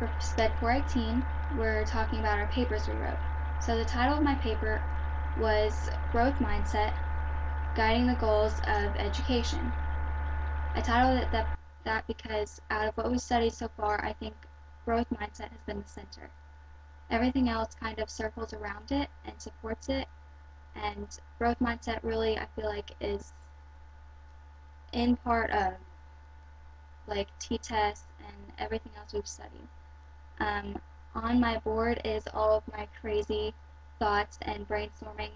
for SPED 418, we're talking about our papers we wrote. So the title of my paper was Growth Mindset, Guiding the Goals of Education. I titled it that because out of what we've studied so far, I think growth mindset has been the center. Everything else kind of circles around it and supports it, and growth mindset really, I feel like, is in part of like T-Tess and everything else we've studied. On my board is all of my crazy thoughts and brainstorming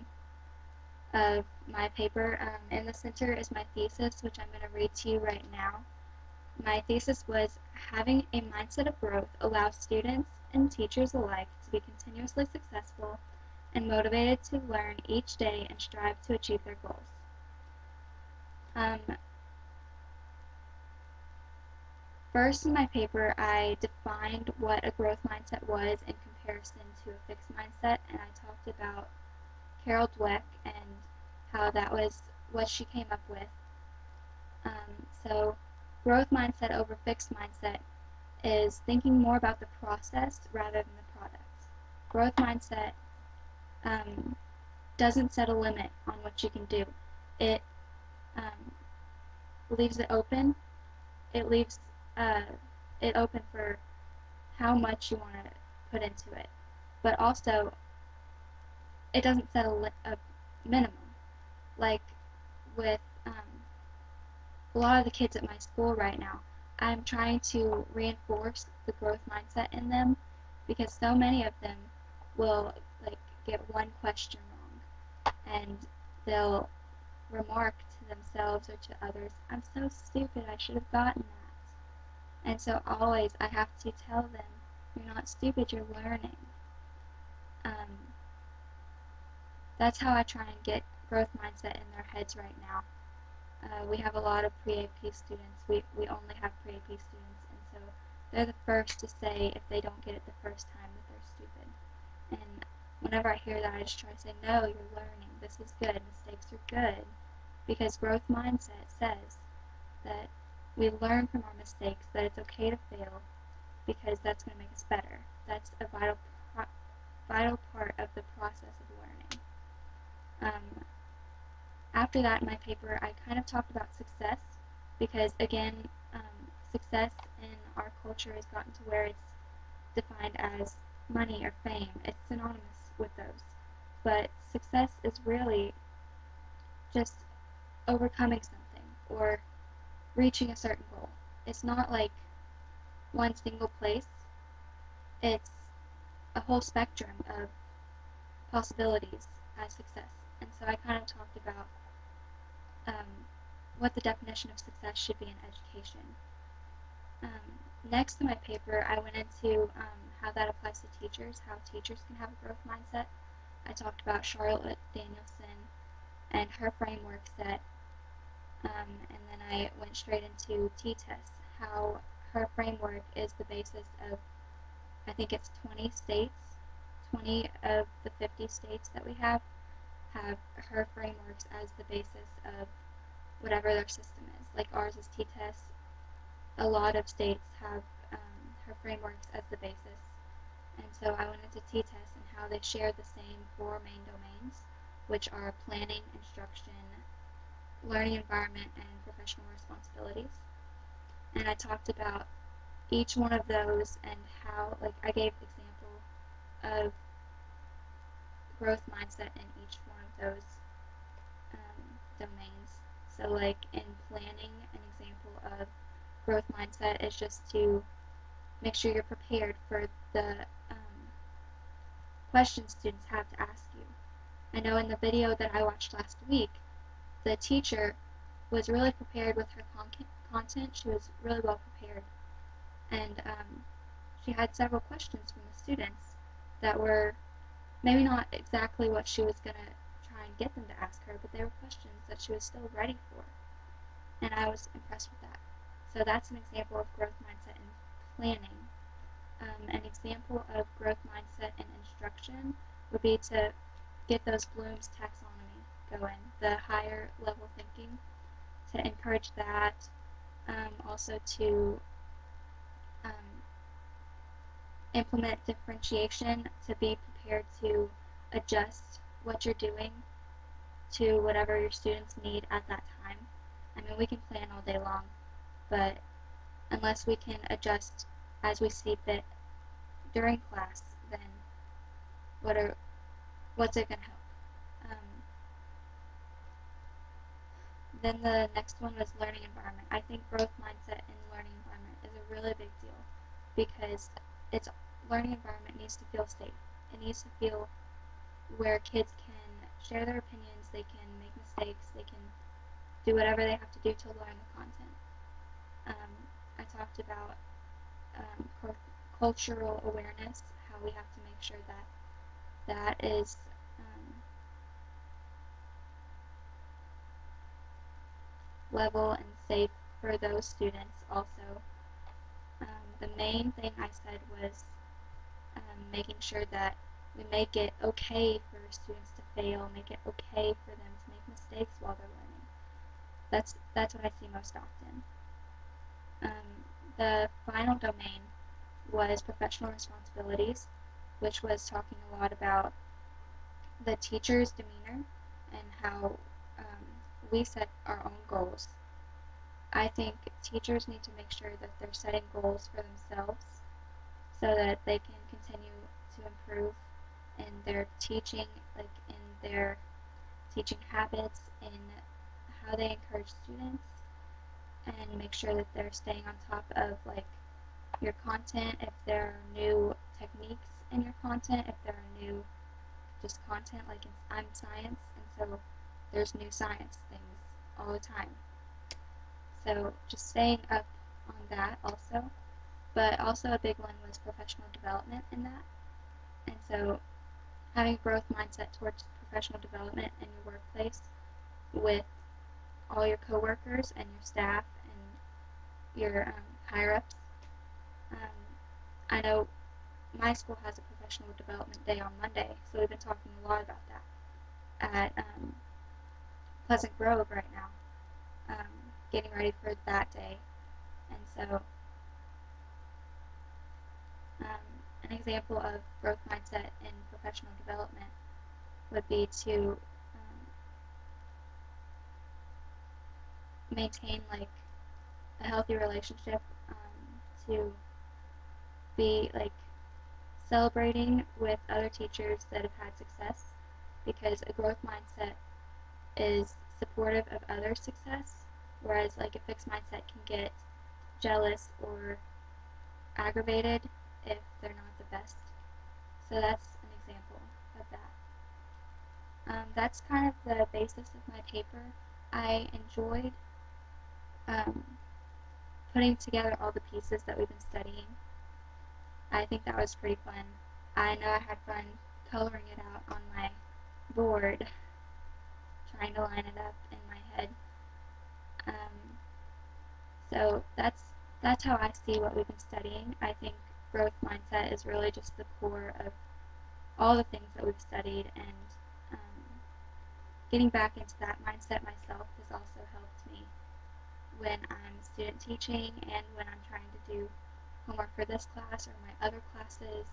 of my paper. In the center is my thesis, which I'm going to read to you right now. My thesis was, having a mindset of growth allows students and teachers alike to be continuously successful and motivated to learn each day and strive to achieve their goals. First in my paper, I defined what a growth mindset was in comparison to a fixed mindset, and I talked about Carol Dweck and how that was what she came up with. So growth mindset over fixed mindset is thinking more about the process rather than the product. Growth mindset doesn't set a limit on what you can do. It leaves it open. It leaves it open for how much you want to put into it. But also, it doesn't set a minimum. Like with a lot of the kids at my school right now, I'm trying to reinforce the growth mindset in them, because so many of them will like get one question wrong and they'll remark to themselves or to others, "I'm so stupid, I should have gotten that." And so always I have to tell them, you're not stupid, you're learning. That's how I try and get growth mindset in their heads right now. We have a lot of pre-AP students. We only have pre-AP students, and so they're the first to say if they don't get it the first time that they're stupid. And whenever I hear that, I just try to say, no, you're learning. This is good. Mistakes are good. Because growth mindset says that we learn from our mistakes, that it's okay to fail, because that's going to make us better. That's a vital part of the process of learning. After that, in my paper, I kind of talked about success, because again, success in our culture has gotten to where it's defined as money or fame. It's synonymous with those. But success is really just overcoming something or reaching a certain goal. It's not like one single place. It's a whole spectrum of possibilities as success. And so I kind of talked about what the definition of success should be in education. Next in my paper, I went into how that applies to teachers, how teachers can have a growth mindset. I talked about Charlotte Danielson and her framework set, and then I went straight into T-Tess, how her framework is the basis of, I think it's 20 states, 20 of the 50 states that we have her frameworks as the basis of whatever their system is. Like ours is T-Tess. A lot of states have her frameworks as the basis. And so I went into T-Tess and how they share the same four main domains, which are planning, instruction, learning environment, and professional responsibilities. And I talked about each one of those and how, like, I gave example of growth mindset in each one of those domains. So like in planning, an example of growth mindset is just to make sure you're prepared for the questions students have to ask you. I know in the video that I watched last week, the teacher was really prepared with her content. She was really well prepared, and she had several questions from the students that were maybe not exactly what she was going to try and get them to ask her, but they were questions that she was still ready for, and I was impressed with that. So that's an example of growth mindset in planning. An example of growth mindset in instruction would be to get those Bloom's taxonomy going, the higher level thinking, to encourage that, also to implement differentiation to be prepared to adjust what you're doing to whatever your students need at that time. I mean, we can plan all day long, but unless we can adjust as we see fit during class, then what's it going to help? Then the next one was learning environment. I think growth mindset in learning environment is a really big deal because its learning environment needs to feel safe. It needs to feel where kids can share their opinions, they can make mistakes, they can do whatever they have to do to learn the content. I talked about cultural awareness, how we have to make sure that is level and safe for those students also. The main thing I said was making sure that we make it okay for students to fail, make it okay for them to make mistakes while they're learning. That's what I see most often. The final domain was professional responsibilities, which was talking a lot about the teacher's demeanor and how we set our own goals. I think teachers need to make sure that they're setting goals for themselves so that they can continue to improve in their teaching, like in their teaching habits, in how they encourage students, and make sure that they're staying on top of like your content, if there are new techniques in your content, if there are new just content, like I'm science, and so there's new science things all the time. So just staying up on that also. But also a big one was professional development in that. And so having a growth mindset towards professional development in your workplace with all your coworkers and your staff and your higher-ups. I know my school has a professional development day on Monday, so we've been talking a lot about that at Pleasant Grove right now, getting ready for that day. And so an example of growth mindset in professional development would be to maintain like a healthy relationship, to be like celebrating with other teachers that have had success, because a growth mindset is supportive of other success, whereas like a fixed mindset can get jealous or aggravated if they're not the best. So that's an example of that. That's kind of the basis of my paper. I enjoyed putting together all the pieces that we've been studying. I think that was pretty fun. I know I had fun coloring it out on my board, trying to line it up in my head. So that's how I see what we've been studying. I think growth mindset is really just the core of all the things that we've studied, and getting back into that mindset myself has also helped me when I'm student teaching and when I'm trying to do homework for this class or my other classes.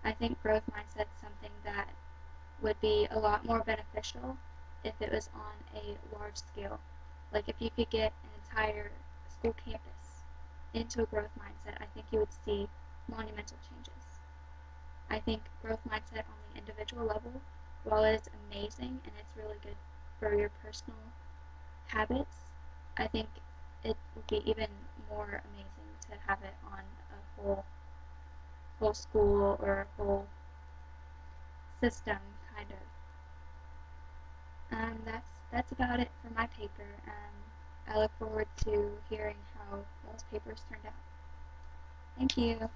I think growth mindset is something that would be a lot more beneficial if it was on a large scale. Like if you could get an entire school campus into a growth mindset, I think you would see monumental changes. I think growth mindset on the individual level, while it's amazing and it's really good for your personal habits, I think it would be even more amazing to have it on a whole school or a whole system, kind of. That's about it for my paper. I look forward to hearing how those papers turned out. Thank you.